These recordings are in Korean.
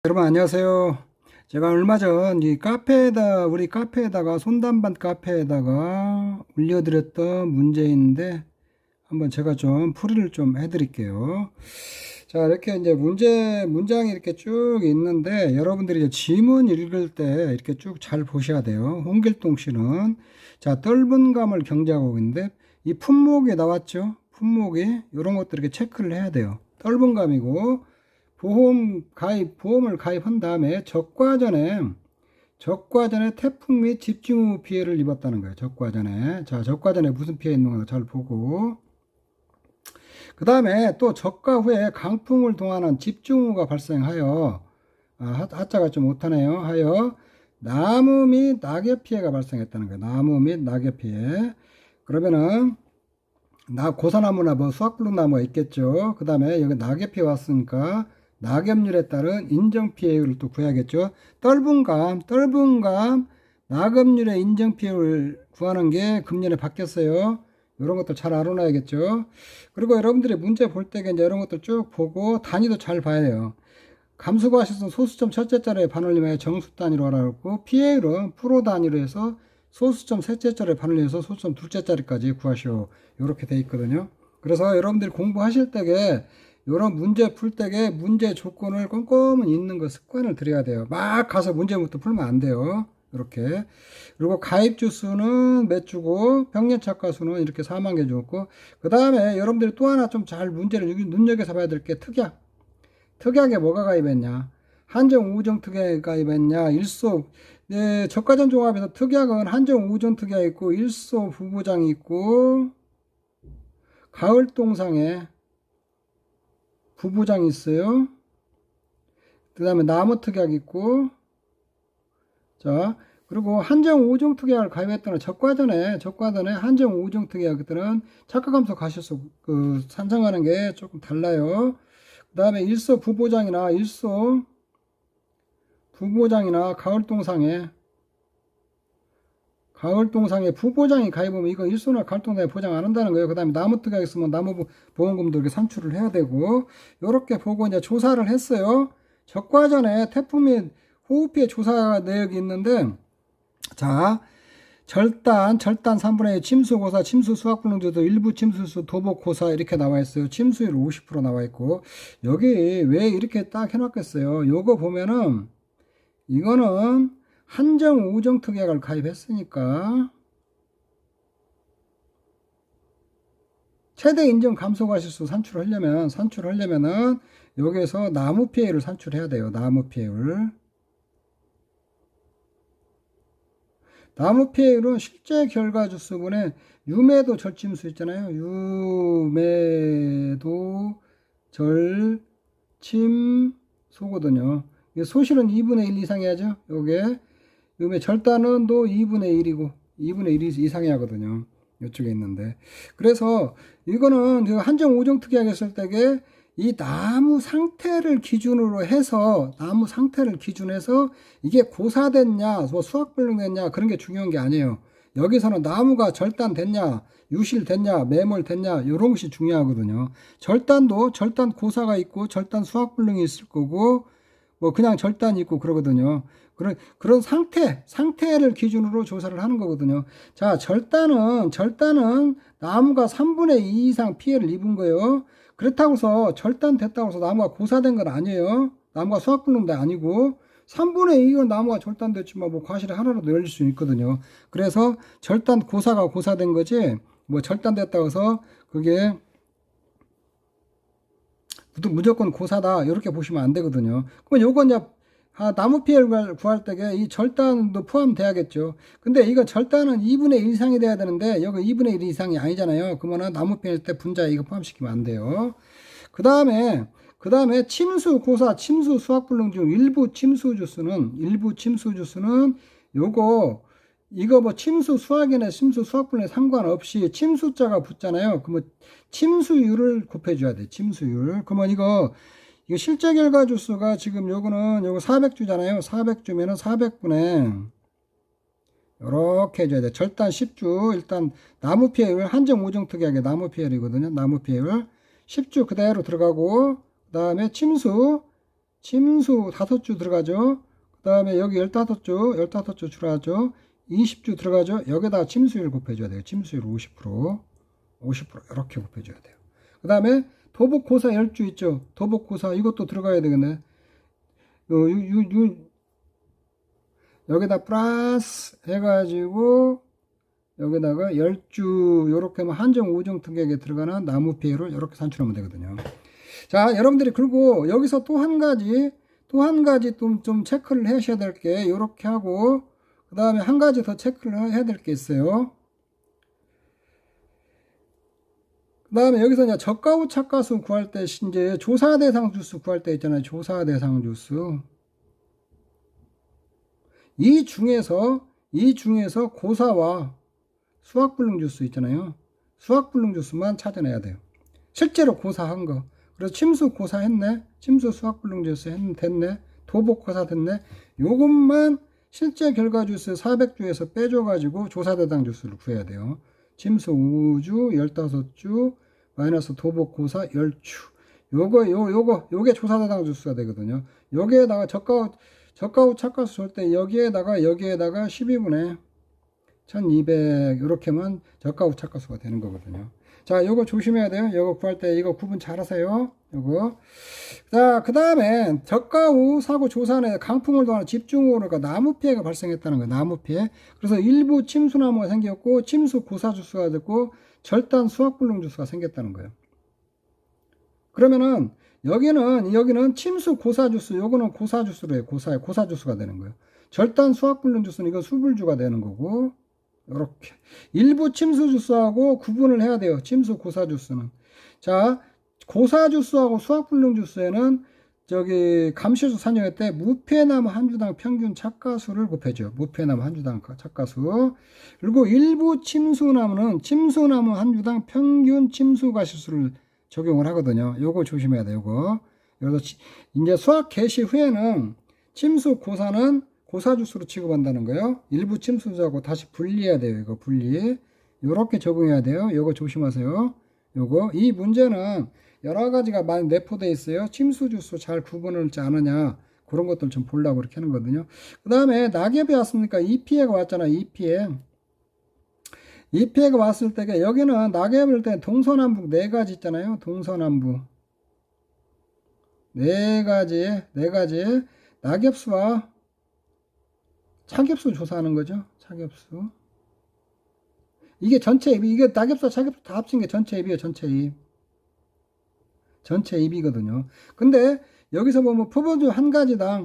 여러분 안녕하세요. 제가 얼마 전 이 카페에다 우리 카페에다가 손담반 카페에다가 올려드렸던 문제인데 한번 제가 좀 풀이를 좀 해드릴게요. 자, 이렇게 이제 문장이 이렇게 쭉 있는데 여러분들이 이제 지문 읽을 때 이렇게 쭉 잘 보셔야 돼요. 홍길동 씨는 자, 떫은 감을 경작하고 있는데 이 품목이 나왔죠. 품목이 이런 것들 이렇게 체크를 해야 돼요. 떫은 감이고 보험을 가입한 다음에 적과전에 태풍 및 집중호우 피해를 입었다는 거예요. 적과전에. 자, 적과전에 무슨 피해 있는 가 잘 보고. 그 다음에 또 적과 후에 강풍을 동반한 집중호우가 발생하여, 하자가 좀 못하네요. 하여 나무 및 낙엽 피해가 발생했다는 거예요. 나무 및 낙엽 피해. 그러면은, 고사나무나 뭐 수확불나무가 있겠죠. 그 다음에 여기 낙엽 피해 왔으니까, 낙엽률에 따른 인정피해율을 또 구해야겠죠. 떫은 감, 낙엽률의 인정피해율을 구하는 게 금년에 바뀌었어요. 이런 것들 잘 알아놔야겠죠. 그리고 여러분들이 문제 볼 때 이제 이런 것들 쭉 보고 단위도 잘 봐야 돼요. 감수과실은 소수점 첫째 자리에 반올림하여 정수 단위로 알아놓고 피해율은 프로 단위로 해서 소수점 셋째 자리에 반올림해서 소수점 둘째 자리까지 구하시오. 이렇게 돼 있거든요. 그래서 여러분들이 공부하실 때에 이런 문제 풀 때에 문제 조건을 꼼꼼히 읽는 거 습관을 들여야 돼요. 막 가서 문제부터 풀면 안 돼요. 이렇게. 그리고 가입주 수는 몇 주고 평년착과 수는 이렇게 4만 개 주었고, 그 다음에 여러분들이 또 하나 좀 잘 문제를 눈여겨서 봐야 될 게 특약. 특약에 뭐가 가입했냐? 한정 우정 특약에 가입했냐? 적과전 종합에서 특약은 한정 우정 특약이 있고 일소 부부장이 있고 가을동상에 부부장이 있어요. 그 다음에 나무 특약 있고, 자, 그리고 한정 5종 특약을 가입했다는 적과전에 한정 5종 특약들은 착각함수 가실수 산정하는 게 조금 달라요. 그 다음에 일소 부보장이나 가을동상에 부보장이 가입하면 이거 일소나 가을동상에 보장 안 한다는 거예요. 그 다음에 나무 특약 있으면 나무 보험금도 이렇게 산출을 해야 되고, 요렇게 보고 이제 조사를 했어요. 적과전에 태풍 및 호우 피해 조사 내역이 있는데, 자, 절단 3분의 1 침수고사, 침수 수확불능제도 일부 침수수 도복고사 이렇게 나와 있어요. 침수율 50% 나와 있고, 여기 왜 이렇게 딱 해놨겠어요? 요거 보면은, 이거는 한정 우정 특약을 가입했으니까 최대 인정 감소과실수 산출하려면은 여기에서 나무 피해를 산출해야 돼요. 나무 피해율은 실제 결과 주수분의 유매도 절침수 있잖아요. 유매도 절침소거든요. 소실은 2분의 1 이상 해야죠. 요게 요매 절단은 또 2분의 1이고 2분의 1 이상이 하거든요. 이쪽에 있는데. 그래서 이거는 한정 5종 특약 했을 때에 이 나무 상태를 기준으로 해서 이게 고사됐냐, 뭐 수확불능됐냐 그런 게 중요한 게 아니에요. 여기서는 나무가 절단됐냐, 유실됐냐, 매몰됐냐 이런 것이 중요하거든요. 절단도 절단 고사가 있고 절단 수확불능이 있을 거고 뭐 그냥 절단이 있고 그러거든요. 그런 상태를 기준으로 조사를 하는 거거든요. 자, 절단은 나무가 3분의 2 이상 피해를 입은 거예요. 그렇다고 해서 절단됐다고 해서 나무가 고사된 건 아니에요. 나무가 수확불능도 아니고 3분의 2는 나무가 절단됐지만 뭐 과실이 하나라도 열릴 수 있거든요. 그래서 고사가 고사된 거지 뭐 절단됐다고 해서 그게 무조건 고사다 이렇게 보시면 안 되거든요. 그럼 요건 이제 나무 피해를 구할 때에 이 절단도 포함돼야겠죠. 근데 이거 절단은 2분의 1 이상이 돼야 되는데 여기 2분의 1 이상이 아니잖아요. 그러면 나무 피해 때 분자에 이거 포함시키면 안 돼요. 그 다음에 침수 고사 침수 수확불능 중 일부 침수 주수는 이거 뭐 침수 수확이나 침수 수확분에 상관없이 침수자가 붙잖아요. 그러면 침수율을 곱해줘야 돼. 침수율. 그러면 이거 실제 결과 주수가 지금 요거 400주잖아요. 400주면은 400분에 요렇게 해줘야 돼. 절단 10주. 일단 나무 피해율 한정 우정 특약의 나무 피해율이거든요. 나무 피해율 10주 그대로 들어가고, 그 다음에 침수 침수 5주 들어가죠. 그 다음에 여기 15주 들어가죠. 20주 들어가죠. 여기다가 침수율 곱해줘야 돼요. 침수율 50%, 50% 이렇게 곱해줘야 돼요. 그 다음에 도복고사 10주 있죠. 도복고사 이것도 들어가야 되겠네. 여기다 플러스 해가지고 여기다가 10주 요렇게 하면 한정 5종 등격에 들어가는 나무 피해를 이렇게 산출하면 되거든요. 자, 여러분들이 그리고 여기서 또 한 가지 좀 체크를 하셔야 될 게 요렇게 하고 그 다음에 한 가지 더 체크를 해야 될 게 있어요. 그 다음에 여기서 이제 저가 후 착가수 구할 때 이제 조사 대상 주수 구할 때 있잖아요. 조사 대상 주수. 이 중에서 고사와 수학불능 주수 있잖아요. 수학불능 주수만 찾아내야 돼요. 실제로 고사한 거. 그래서 침수 고사했네. 침수 수학불능 주수 됐네. 도복 고사 됐네. 요것만 실제 결과 주수 400주에서 빼줘가지고 조사 대상 주수를 구해야 돼요. 침수 5주, 15주, 마이너스 도복 고사 10주. 요게 조사 대상 주수가 되거든요. 여기에다가 저가 후 착가수 줄 때 여기에다가 12분의 1200 이렇게만 저가 후 착가수가 되는 거거든요. 자, 요거 조심해야 돼요. 요거 구할 때 이거 구분 잘 하세요. 요거. 자, 그 다음에 저가 후 사고 조사에 강풍을 도하는 집중호우가 나무 피해가 발생했다는 거예요. 나무 피해. 그래서 일부 침수나무가 생겼고 침수 고사 주수가 됐고 절단 수학불능 주수가 생겼다는 거예요. 그러면은 여기는 침수 고사 주수, 요거는 고사 주수로 해요. 고사 주수가 되는 거예요. 절단 수학불능 주수는 이건 수불주가 되는 거고, 요렇게. 일부 침수 주수하고 구분을 해야 돼요. 침수 고사 주수는. 자, 고사 주수하고 수학불능 주수에는 감시수 산정할 때 무피해나무 한 주당 평균 착가수를 곱해줘요. 무피해나무 한 주당 착가수. 그리고 일부 침수나무는 침수나무 한 주당 평균 침수가시수를 적용을 하거든요. 요거 조심해야 돼요. 요거. 그래서 이제 수학 개시 후에는 침수 고사는 고사 주수로 취급한다는 거예요. 일부 침수하고 다시 분리해야 돼요. 이거 분리. 요렇게 적용해야 돼요. 요거 조심하세요. 요거. 이 문제는 여러 가지가 많이 내포되어 있어요. 침수 주수 잘 구분을 하지 않느냐. 그런 것들 좀 보려고 그렇게 하는 거거든요. 그 다음에 낙엽이 왔으니까 이 피해가 왔잖아요. 이 피해가 왔을 때 여기는 낙엽일 때 동서남북 4가지 있잖아요. 동서남북 4가지 낙엽수와 차겹수 조사하는 거죠. 차겹수. 이게 전체 입이, 이게 낙엽수와 차겹수 다 합친 게 전체 입이에요. 전체 입이거든요. 근데 여기서 보면 표본주 한 가지당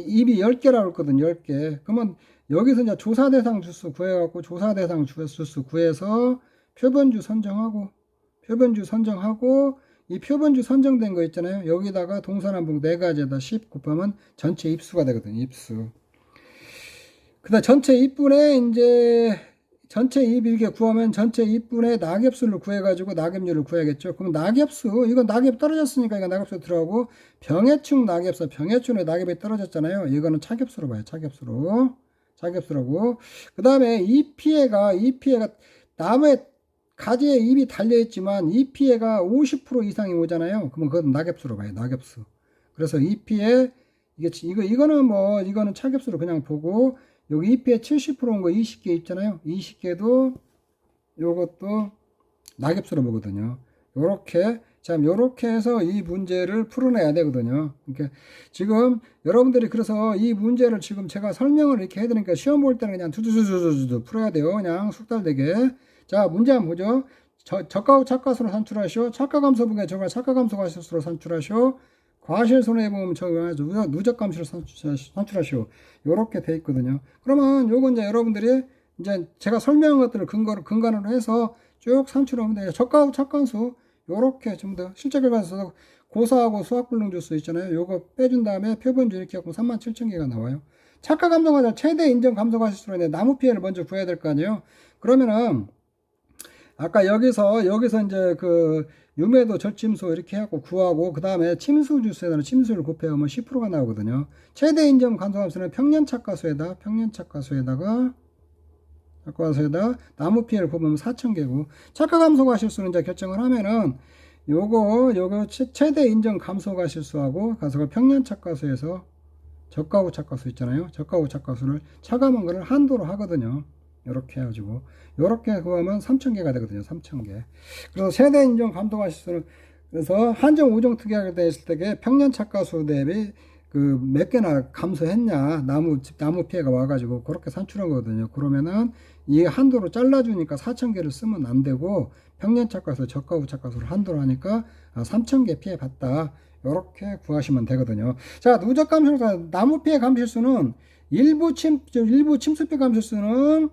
입이 10개라고 했거든요. 10개. 그러면 여기서 이제 조사 대상 주수 구해갖고 조사 대상 주수 구해서 표본주 선정하고 이 표본주 선정된 거 있잖아요. 여기다가 동서남북 4가지에다 10 곱하면 전체 입수가 되거든요. 입수. 그다음 전체 입분에 전체 입 이렇게 구하면 전체 입분의 낙엽수를 구해가지고 낙엽률을 구해야겠죠. 그럼 낙엽수, 이건 낙엽 떨어졌으니까 이거 낙엽수 들어가고 병해충 낙엽수, 병해충에 낙엽이 떨어졌잖아요. 이거는 차겹수로 봐요. 차겹수라고. 그 다음에 이 피해가 나무에 가지에 잎이 달려있지만 이 피해가 50% 이상이 오잖아요. 그러면 그건 낙엽수로 봐요. 낙엽수. 그래서 이 피해, 이거는 차겹수로 그냥 보고 여기 이 피해 70%온 거 20개 있잖아요. 20개도 요것도 낙엽수로 보거든요. 요렇게 해서 이 문제를 풀어내야 되거든요. 그러니까 지금 여러분들이 그래서 이 문제를 지금 제가 설명을 이렇게 해드리니까 시험 볼 때는 그냥 두두두두두 풀어야 돼요. 그냥 숙달되게. 자, 문제 한번 보죠. 저가 후 착가수로 산출하시오. 착가감소분의 저가 착가감소가시수로 산출하시오. 과실 손해보험 적용해서 누적 감시를 산출하시오. 요렇게 돼 있거든요. 그러면 요건 이제 여러분들이 이제 제가 설명한 것들을 근간으로 해서 쭉 산출하면 돼요. 저가 후 착가수 요렇게 좀 더 실제 결과에서 고사하고 수학불능 주수 있잖아요. 요거 빼준 다음에 표본주 이렇게 하고 37,000개가 나와요. 착가 감소가 최대 인정 감소가시수로 인해 나무 피해를 먼저 구해야 될 거 아니에요. 그러면은 아까 여기서 이제 유매도 절침수 이렇게 해갖고 구하고 그 다음에 침수 주수에다가 침수를 곱해보면 10%가 나오거든요. 최대 인정 감소함수는 평년착가수에다가 나무 피해를 곱하면 4,000개고 착가 감소가 실수는 이제 결정을 하면은 요거 최대 인정 감소가 실수하고 가서가 평년착과수에서 저가후 착과수 있잖아요. 저가후 착과수를 차감한 거를 한도로 하거든요. 요렇게 해가지고 요렇게 그거하면 3,000개가 되거든요. 3,000개. 그래서 세대 인정 감소가 실수는 그래서 한정 5종 특이하게 되었을 때에 평년착과수 대비 그 몇 개나 감소했냐 나무 피해가 와가지고 그렇게 산출한 거거든요. 그러면은 이 한도로 잘라주니까 4,000개를 쓰면 안 되고 평년착과수 저가후 착과수를 한도로 하니까 3,000개 피해 봤다. 이렇게 구하시면 되거든요. 자, 누적 감실수, 나무 피해 감실수는 일부 침수 피해 감실수는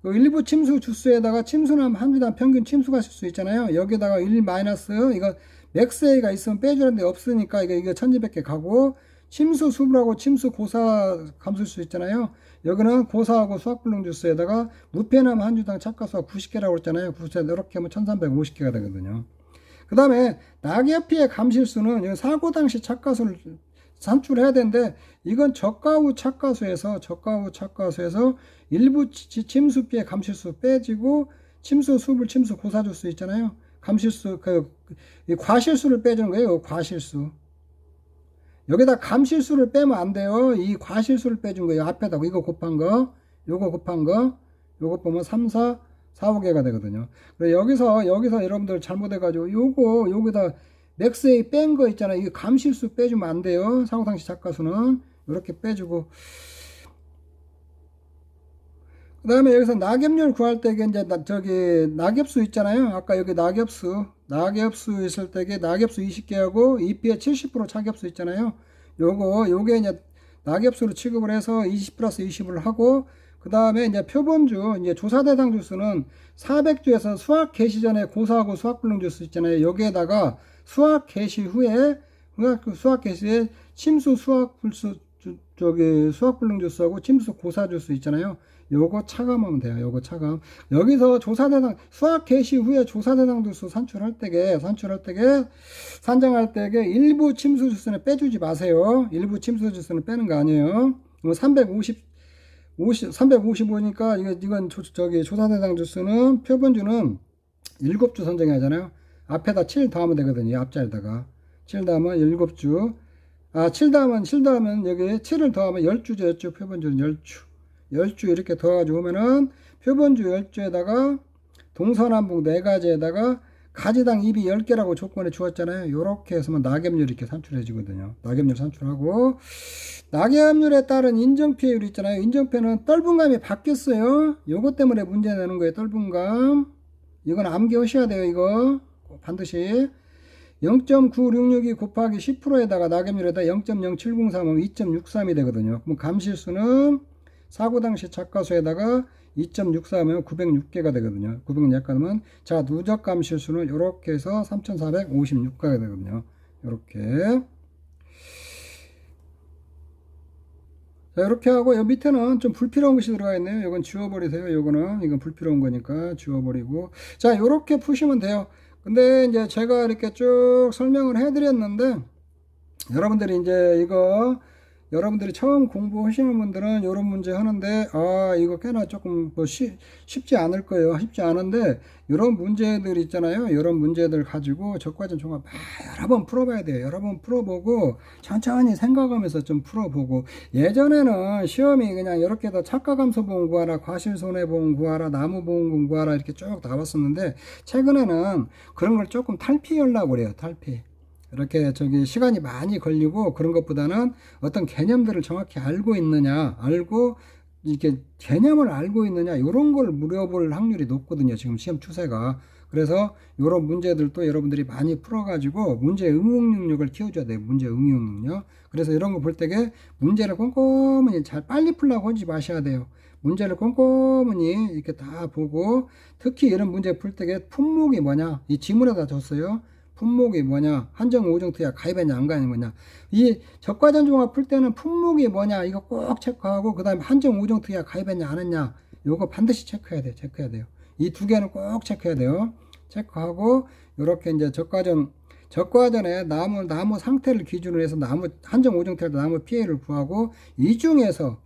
그 일부 침수 주수에다가 침수남 한 주당 평균 침수가 실수 있잖아요. 여기다가 1 마이너스 이거 맥스 A가 있으면 빼주는데 없으니까 이거 1200개 가고 침수 수불하고 침수 고사 감술수 있잖아요. 여기는 고사하고 수학불능 주수에다가 무폐남 한 주당 착과수가 90개라고 했잖아요. 90개 이렇게 하면 1350개가 되거든요. 그 다음에 낙엽 피해 감실수는 사고 당시 착과수를 산출해야 되는데 이건 저가후 착과수에서 일부 침수 피해 감실수 빼지고 침수 수불 침수 고사주수 있잖아요. 감실수 과실수를 빼주는 거예요. 과실수. 여기다 감실수를 빼면 안 돼요. 이 과실수를 빼준 거예요. 앞에다 이거 곱한 거, 요거 곱한 거, 요거 보면 3, 4, 4, 5개가 되거든요. 그래서 여기서 여러분들 잘못해가지고 여기다 맥스에 뺀 거 있잖아요. 이 감실수 빼주면 안 돼요. 사고당시 착과수는 이렇게 빼주고. 그 다음에 여기서 낙엽률 구할 때 이제 낙엽수 있잖아요. 아까 여기 낙엽수 있을 때게 낙엽수 20개하고 EP에 70% 차겹수 있잖아요. 요게 이제 낙엽수로 취급을 해서 20 플러스 20을 하고 그 다음에 이제 표본주, 이제 조사 대상 주수는 400주에서 수학 개시 전에 고사하고 수학불능 주수 있잖아요. 여기에다가 수학 개시 후에 침수 수학불능 주수하고 침수 고사 주수 있잖아요. 요거 차감하면 돼요. 요거 차감. 여기서 조사 대상 수학 개시 후에 조사 대상 주수 산정할 때게 일부 침수 주수는 빼주지 마세요. 일부 침수 주수는 빼는 거 아니에요. 355니까 이건 조사 대상 주수는 표본주는 7주 선정해야 하잖아요. 앞에다 7 더하면 되거든요. 앞자리다가 7 더하면 7주. 7 더하면 여기 7을 더하면 10주죠. 10주 표본주는 10주 이렇게 더가지고 오면은 표본주 10주에다가 동서남북 4가지에다가 가지당 입이 10개라고 조건에 주었잖아요. 요렇게 해서만 낙엽률 이렇게 산출해지거든요. 낙엽률 산출하고 낙엽률에 따른 인정피해율 있잖아요. 인정피해는 떫은감이 바뀌었어요. 요것 때문에 문제 내는 거예요. 떫은감. 이건 암기하셔야 돼요. 이거 반드시 0.9662 곱하기 10%에다가 낙엽률에다 0.0703하면 2.63이 되거든요. 그럼 감실수는 사고 당시 착과수에다가 2.64하면 906개가 되거든요. 906 약하면 자 누적 감실수는 이렇게 해서 3,456개가 되거든요. 이렇게. 자, 이렇게 하고 여 밑에는 좀 불필요한 것이 들어가 있네요. 이건 지워버리세요. 이건 불필요한 거니까 지워버리고. 자, 이렇게 푸시면 돼요. 근데 이제 제가 이렇게 쭉 설명을 해드렸는데 여러분들이 이제 여러분들이 처음 공부하시는 분들은 이런 문제 하는데 이거 꽤나 조금 쉽지 않을 거예요. 쉽지 않은데 이런 문제들 있잖아요. 이런 문제들 가지고 적과전 종합 여러 번 풀어봐야 돼요. 여러 번 풀어보고 천천히 생각하면서 좀 풀어보고 예전에는 시험이 그냥 이렇게 다 착과감소보험 구하라, 과실손해보험 구하라, 나무보험금 구하라 이렇게 쭉 나왔었는데 최근에는 그런 걸 조금 탈피하려고 그래요. 탈피. 이렇게 시간이 많이 걸리고 그런 것보다는 어떤 개념들을 정확히 알고 있느냐, 이렇게 개념을 알고 있느냐, 이런 걸 물어볼 확률이 높거든요. 지금 시험 추세가. 그래서 이런 문제들도 여러분들이 많이 풀어가지고 문제 응용 능력을 키워줘야 돼요. 문제 응용 능력. 그래서 이런 거 볼 때게 문제를 꼼꼼히 잘 빨리 풀려고 하지 마셔야 돼요. 문제를 꼼꼼히 이렇게 다 보고 특히 이런 문제 풀 때게 품목이 뭐냐, 이 지문에다 줬어요. 품목이 뭐냐, 한정 5종 투약 가입했냐 안 가입했냐. 이 적과전 종합 풀 때는 품목이 뭐냐 이거 꼭 체크하고 그 다음에 한정 5종 투약 가입했냐 안 했냐 요거 반드시 체크해야 돼요. 이 두 개는 꼭 체크해야 돼요. 체크하고 요렇게 이제 적과전 적과 전에 나무 상태를 기준으로 해서 한정 오정태에도 나무 피해를 구하고 이 중에서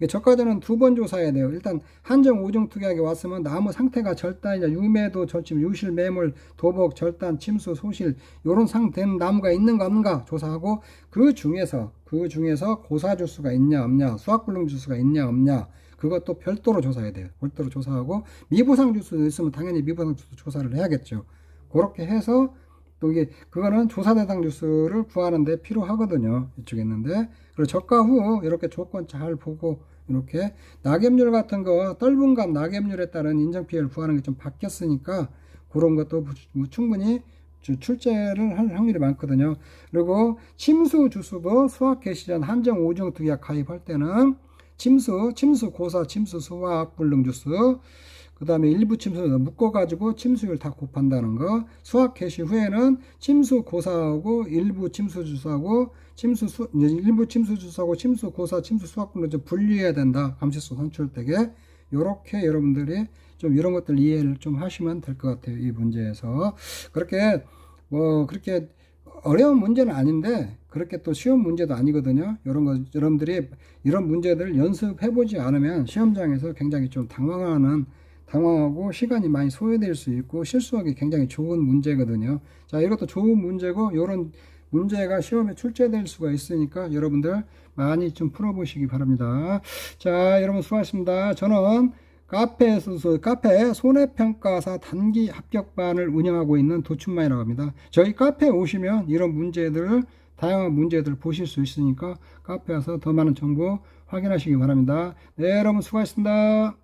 적과전은 2번 조사해야 돼요. 일단 한정 오정 특약이 왔으면 나무 상태가 절단이냐 유매도 절침 유실 매물 도복 절단 침수 소실 요런 상태는 나무가 있는가 없는가 조사하고 그 중에서 고사 주수가 있냐 없냐 수확불능 주수가 있냐 없냐 그것도 별도로 조사해야 돼요. 별도로 조사하고 미부상 주수 있으면 당연히 미부상 주수 조사를 해야겠죠. 그렇게 해서 또 이게 그거는 조사 대상 주수를 구하는데 필요하거든요. 이쪽에 있는데 그리고 적과 후 이렇게 조건 잘 보고 이렇게 낙엽률 같은 거 떫은감 낙엽률에 따른 인정 피해를 구하는 게 좀 바뀌었으니까 그런 것도 충분히 출제를 할 확률이 많거든요. 그리고 침수 주수도 수학 개시 전 한정 오정 특약 가입할 때는 침수 고사 침수 수학 불능 주수 그 다음에 일부 침수 묶어가지고 침수율 다 곱한다는 거 수학 개시 후에는 침수 고사하고 일부 침수 주수하고 일부 침수 주수하고 침수 고사 침수 수학 불능 좀 분리해야 된다. 감시수 선출 때게 요렇게 여러분들이 좀 이런 것들 이해를 좀 하시면 될 것 같아요. 이 문제에서 그렇게 어려운 문제는 아닌데 그렇게 또 쉬운 문제도 아니거든요. 이런 거 여러분들이 이런 문제들 연습해 보지 않으면 시험장에서 굉장히 좀 당황하고 시간이 많이 소요될 수 있고 실수하기 굉장히 좋은 문제거든요. 자, 이것도 좋은 문제고 이런 문제가 시험에 출제될 수가 있으니까 여러분들 많이 좀 풀어보시기 바랍니다. 자, 여러분 수고하셨습니다. 저는 카페 손해평가사 단기 합격반을 운영하고 있는 도춘만이라고 합니다. 저희 카페에 오시면 이런 문제들을 다양한 문제들을 보실 수 있으니까 카페에 와서 더 많은 정보 확인하시기 바랍니다. 네, 여러분 수고하셨습니다.